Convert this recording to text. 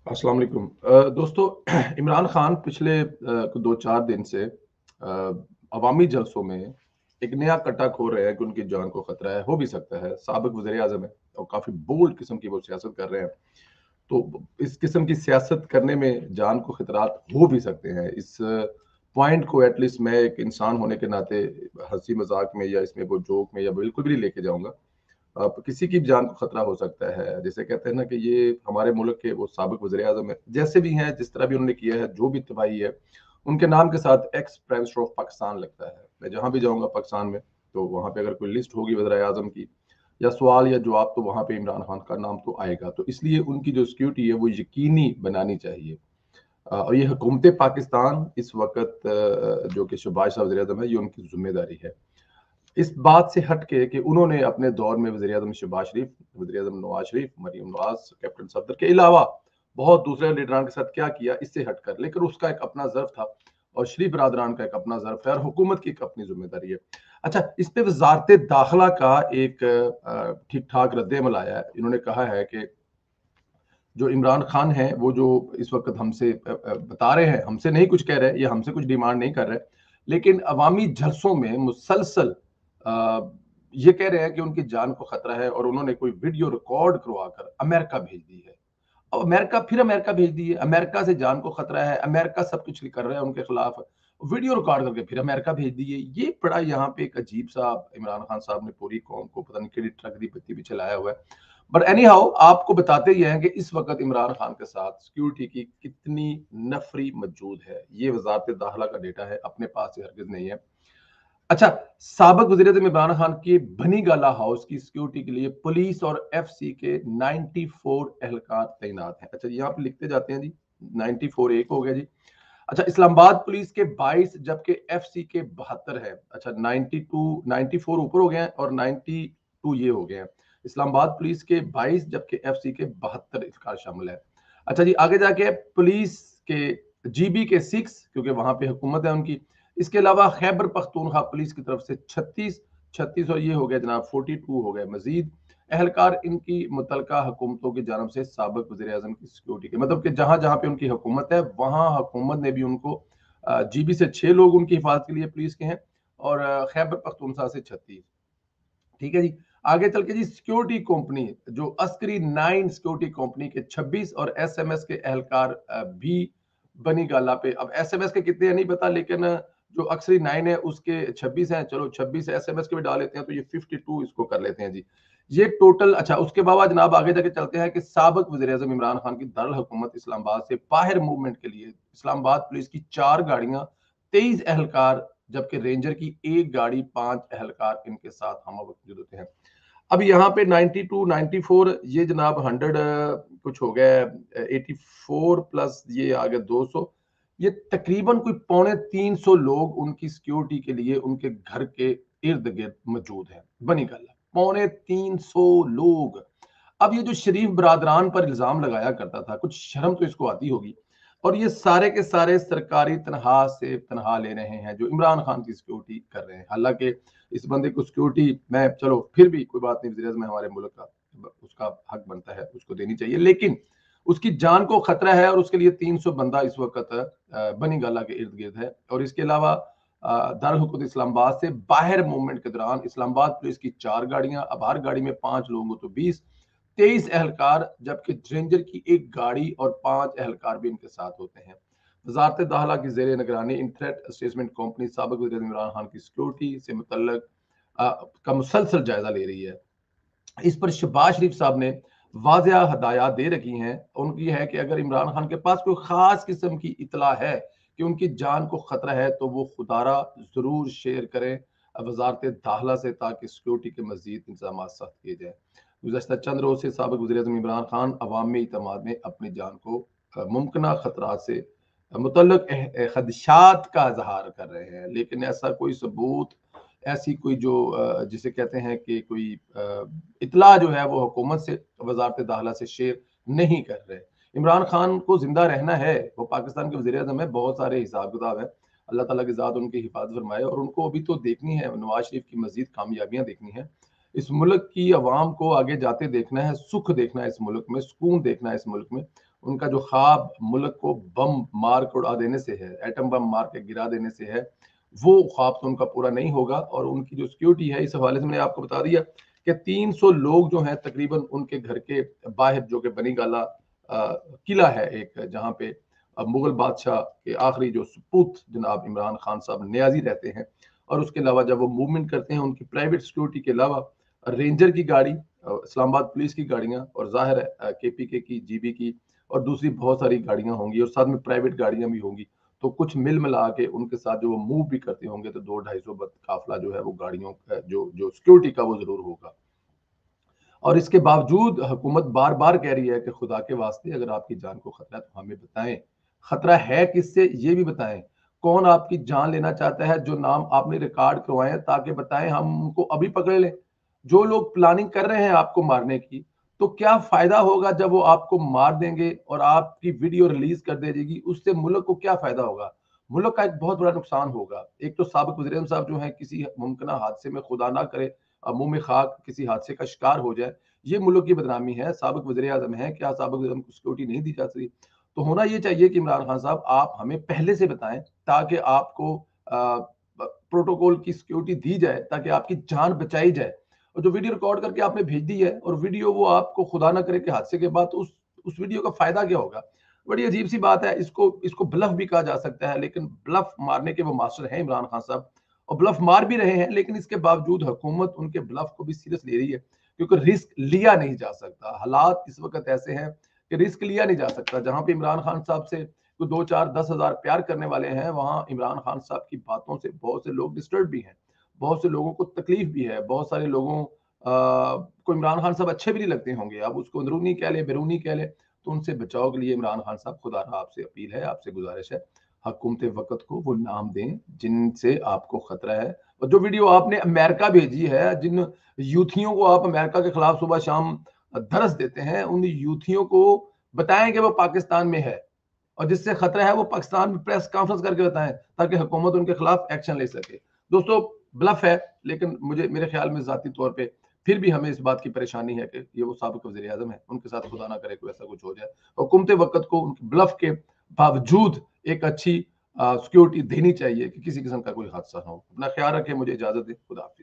अस्सलाम वालेकुम। दोस्तों इमरान खान पिछले 2-4 दिन से अवामी जलसों में एक नया कट्टा खोल रहे हैं कि उनकी जान को खतरा है। हो भी सकता है, साबिक वज़ीर-ए-आज़म है और काफ़ी बोल्ड किस्म की वो सियासत कर रहे हैं। तो इस किस्म की सियासत करने में जान को खतरात हो भी सकते हैं। इस पॉइंट को एट लीस्ट मैं एक इंसान होने के नाते हँसी-मज़ाक में या इसमें वो जोक में या बिल्कुल भी नहीं लेके जाऊँगा। किसी की भी जान को खतरा हो सकता है। जैसे कहते हैं ना कि ये हमारे मुल्क के वो साबिक वज़ीर-ए-आज़म हैं, जैसे भी हैं, जिस तरह भी उन्होंने किया है, जो भी तबाही है, उनके नाम के साथ ex prime minister of Pakistan लगता है। मैं जहाँ भी जाऊँगा पाकिस्तान में, तो वहाँ पे अगर कोई लिस्ट होगी वज़ीर-ए-आज़म की या सवाल या जवाब, तो वहाँ पे इमरान खान का नाम तो आएगा। तो इसलिए उनकी जो सिक्योरिटी है, वो यकीनी बनानी चाहिए। और ये हुकूमत पाकिस्तान इस वक़्त जो कि शहबाज शाह वज़ीर-ए-आज़म है, ये उनकी ज़िम्मेदारी है। इस बात से हट के कि उन्होंने अपने दौर में वज़ीर-ए-आज़म शहबाज शरीफ, वज़ीर-ए-आज़म नवाज़ शरीफ, मरीम नवाज़, कैप्टन सफदर के अलावा बहुत दूसरे लीडरान के साथ क्या किया, इससे हटकर। लेकिन उसका एक अपना ज़र्फ़ था और शरीफ बिरादरान का एक अपना ज़र्फ़ है और हुकूमत की एक अपनी ज़िम्मेदारी है। अच्छा, इस पे वज़ारत दाखिला का एक ठीक-ठाक रद्द-ए-अमल आया है। इन्होंने कहा है कि जो इमरान खान हैं, वो जो इस वक़्त हमसे बता रहे हैं, हमसे नहीं कुछ कह रहे या हमसे कुछ डिमांड नहीं कर रहे, लेकिन अवामी जलसों में मुसलसल अ, ये कह रहे हैं कि उनकी जान को खतरा है और उन्होंने कोई वीडियो रिकॉर्ड करवाकर अमेरिका भेज दी है। अब अमेरिका फिर अमेरिका भेज दी है, अमेरिका से जान को खतरा है, अमेरिका सब कुछ कर रहा है उनके खिलाफ, वीडियो रिकॉर्ड करके फिर अमेरिका भेज दी है। ये बड़ा यहाँ पे एक अजीब-सा इमरान खान साहब ने पूरी कौम को पता नहीं केड़ी ट्रक दी पत्ती भी चलाया हुआ है। बट एनी हाउ आपको बताते ही हैं कि इस वक़्त इमरान खान के साथ सिक्योरिटी की कितनी नफ़री मौजूद है। ये वज़ारत दाखिला का डेटा है, अपने पास ये हरगिज़ नहीं है। अच्छा, साबिक वज़ीर-ए-आज़म इमरान खान के बनी गाला हाउस की सिक्योरिटी के लिए पुलिस और एफसी के 94 एहलकार तैनात हैं। अच्छा जी, यहाँ पे लिखते जाते हैं जी, 94 एक हो गया जी। अच्छा, इस्लामाबाद पुलिस के 22 जबकि एफसी के 72 है। अच्छा, 92 94 ऊपर हो गए हैं और 92 ये हो गए हैं। इस्लामाबाद पुलिस के 22 जबकि एफसी के 72 एहलकार शामिल है। अच्छा जी, आगे जाके पुलिस के जीबी के 6 क्योंकि वहाँ पे हुकूमत है उनकी। इसके अलावा खैबर पख्तूनख्वा पुलिस की तरफ से 36 और ये हो गया जनाब 42 हो गए मजीद एहलकार इनकी मुतलका हुकूमतों की जानब से साबिक वज़ीर-ए-आज़म की सिक्योरिटी के मतलब कि जहाँ-जहाँ पे उनकी हुकूमत है, वहाँ हुकूमत ने भी उनको जीबी से 6 लोग उनकी हिफाज़त के लिए पुलिस के हैं और खैबर पख्तूनख्वा से 36। ठीक है जी। आगे चल के जी सिक्योरिटी कंपनी जो अस्करी 9 सिक्योरिटी कंपनी के 26 और एसएमएस के एहलकार भी बनी गाला पे। अब एसएमएस के कितने हैं नहीं पता लेकिन जो अक्सरी 9 है उसके 26 हैं। चलो 26 एसएमएस के भी डाल लेते हैं तो ये 52 इसको कर लेते हैं जी। ये टोटल अच्छा उसके बाद जनाब आगे जाके चलते हैं कि साबिक वज़ीर-ए-आज़म इमरान खान की दारुल हुकूमत इस्लामाबाद से बाहर मूवमेंट के लिए इस्लामाबाद पुलिस की 4 गाड़ियां 23 एहलकार जबकि रेंजर की 1 गाड़ी 5 एहलकार इनके साथ हम मौजूद होते हैं। अब यहाँ पे 92, 94 ये जनाब 100 कुछ हो गया 84 प्लस ये आ गया 200 ये तकरीबन कोई पौने 300 लोग उनकी सिक्योरिटी के लिए उनके घर के इर्द-गिर्द मौजूद हैं। बनी गल है, पौने 300 लोग। अब ये जो शरीफ बिरादरान पर इल्ज़ाम लगाया करता था, कुछ शर्म तो इसको आती होगी और ये सारे के सारे सरकारी तनख़्वाह से तनख़्वाह ले रहे हैं, जो इमरान खान की सिक्योरिटी कर रहे हैं। हालाँकि इस बंदे को सिक्योरिटी मैं चलो फिर भी कोई बात नहीं, वज़ीर-ए-आज़म है हमारे मुल्क का, उसका हक बनता है, उसको देनी चाहिए। लेकिन उसकी जान को खतरा है और उसके लिए 300 बंदा इस वक़्त बनी गाला के इर्द-गिर्द है और इसके अलावा दारुल हुकूमत इस्लामाबाद से बाहर मूवमेंट के दौरान इस्लामाबाद पुलिस की 4 गाड़ियाँ, अब हर गाड़ी में 5 लोग हो तो 20, 23 एहलकार जबकि रेंजर की 1 गाड़ी और 5 एहलकार भी इनके साथ होते हैं। वज़ारत दाखिला की ज़ेर निगरानी इन थ्रेट असेसमेंट कंपनी साबिक वज़ीर-ए-आज़म इमरान खान की सिक्योरिटी से मुतल्लक का मुसलसल जायज़ा ले रही है। इस पर शहबाज शरीफ साहब ने वाज़ेह हदायत दे रखी हैं। उनकी है कि अगर इमरान खान के पास कोई ख़ास किस्म की इत्तला है कि उनकी जान को ख़तरा है तो वो खुदारा ज़रूर शेयर करें वज़ारत दाखिला से ताकि सिक्योरिटी के मज़ीद इंतज़ामात सख्त किए जाएँ। गुज़श्ता चंद रोज़ से साबिक वज़ीर-ए-आज़म इमरान खान अवामी इत्तेमाद में अपनी जान को मुमकिना खतरात से मुतल्लक खदशात का इज़हार कर रहे हैं। लेकिन ऐसा कोई सबूत ऐसी कोई जो जिसे कहते हैं कि कोई इत्तला जो है वो हुकूमत से वज़ारत दाखिला से शेयर नहीं कर रहे। इमरान खान को ज़िंदा रहना है, वो पाकिस्तान के वज़ीर-ए-आज़म हैं, बहुत सारे हिसाब-किताब हैं। अल्लाह ताला की ज़ात उनकी हिफाज़त फरमाए और उनको अभी तो देखनी है, नवाज़ शरीफ की मज़ीद कामयाबियाँ देखनी है। इस मुल्क की अवाम को आगे जाते देखना है, सुख देखना है इस मुल्क में, सुकून देखना है इस मुल्क में। उनका जो ख्वाब मुल्क को बम मार के उड़ा देने से है, एटम बम मार के गिरा देने से है, वो ख्वाब तो उनका पूरा नहीं होगा। और उनकी जो सिक्योरिटी है, इस हवाले से मैंने आपको बता दिया कि 300 लोग जो हैं तकरीबन उनके घर के बाहर, जो कि बनी गाला किला है एक, जहाँ पे मुगल बादशाह के आखिरी जो सपूत जनाब इमरान खान साहब नियाजी रहते हैं। और उसके अलावा जब वो मूवमेंट करते हैं, उनकी प्राइवेट सिक्योरिटी के अलावा रेंजर की गाड़ी, इस्लामाबाद पुलिस की गाड़ियां, और जाहिर है केपीके की, जीबी की, और दूसरी बहुत सारी गाड़ियां होंगी, और साथ में प्राइवेट गाड़ियां भी होंगी। तो कुछ मिल मिला के उनके साथ जो वो मूव भी करते होंगे, तो 200-250 काफिला जो है वो गाड़ियों का जो जो सिक्योरिटी का वो जरूर होगा। और इसके बावजूद हुकूमत बार बार कह रही है कि खुदा के वास्ते अगर आपकी जान को खतरा है तो हमें बताएं, खतरा है किससे ये भी बताएं, कौन आपकी जान लेना चाहता है, जो नाम आपने रिकॉर्ड करवाए हैं, ताकि बताएं हम उनको अभी पकड़ लें। जो लोग प्लानिंग कर रहे हैं आपको मारने की, तो क्या फायदा होगा जब वो आपको मार देंगे और आपकी वीडियो रिलीज कर दे जाएगी, उससे मुल्क को क्या फायदा होगा? मुल्क का एक बहुत बड़ा नुकसान होगा। एक तो साबिक वज़ीर-ए-आज़म साहब जो हैं, किसी मुमकिन हादसे में, खुदा ना करे मुंह में खाक, किसी हादसे का शिकार हो जाए, ये मुल्क की बदनामी है। साबिक वज़ीर-ए-आज़म है, क्या साबिक वज़ीर-ए-आज़म को सिक्योरिटी नहीं दी जा सकती? तो होना ये चाहिए कि इमरान खान साहब आप हमें पहले से बताएं, ताकि आपको प्रोटोकॉल की सिक्योरिटी दी जाए, ताकि आपकी जान बचाई जाए। और जो वीडियो रिकॉर्ड करके आपने भेज दी है, और वीडियो वो आपको खुदा ना करे कि हादसे के बाद, तो उस वीडियो का फायदा क्या होगा? बड़ी अजीब सी बात है। इसको इसको ब्लफ भी कहा जा सकता है, लेकिन ब्लफ मारने के वो मास्टर हैं इमरान खान साहब, और ब्लफ मार भी रहे हैं। लेकिन इसके बावजूद हुकूमत उनके ब्लफ को भी सीरियस ले रही है, क्योंकि रिस्क लिया नहीं जा सकता। हालात इस वक्त ऐसे हैं कि रिस्क लिया नहीं जा सकता। जहां पे इमरान खान साहब से तो 2, 4, 10 हजार प्यार करने वाले हैं, वहां इमरान खान साहब की बातों से बहुत से लोग डिस्टर्ब भी हैं, बहुत से लोगों को तकलीफ भी है, बहुत सारे लोगों को इमरान खान साहब अच्छे भी नहीं लगते होंगे। अब उसको अंदरूनी कह ले, बैरूनी कह ले, तो उनसे बचाव के लिए इमरान खान साहब, खुदा आपसे अपील है, आपसे गुजारिश है, हुकूमत वक्त को वो नाम दें जिनसे आपको खतरा है। और जो वीडियो आपने अमेरिका भेजी है, जिन यूथियों को आप अमेरिका के खिलाफ सुबह शाम दरस देते हैं, उन यूथियों को बताएं कि वो पाकिस्तान में है, और जिससे खतरा है वो पाकिस्तान में प्रेस कॉन्फ्रेंस करके बताएं, ताकि हुकूमत उनके खिलाफ एक्शन ले सके। दोस्तों, ब्लफ है, लेकिन मुझे, मेरे ख्याल में जाती तौर पे फिर भी हमें इस बात की परेशानी है कि ये वो साबिक वज़ीर आज़म है, उनके साथ खुदा ना करे कोई ऐसा कुछ हो जाए। हुकूमत वक्त को उनके ब्लफ के बावजूद एक अच्छी सिक्योरिटी देनी चाहिए कि किसी किस्म का कोई हादसा ना हो। अपना ख्याल रखें, मुझे इजाजत दें। खुदा हाफिज।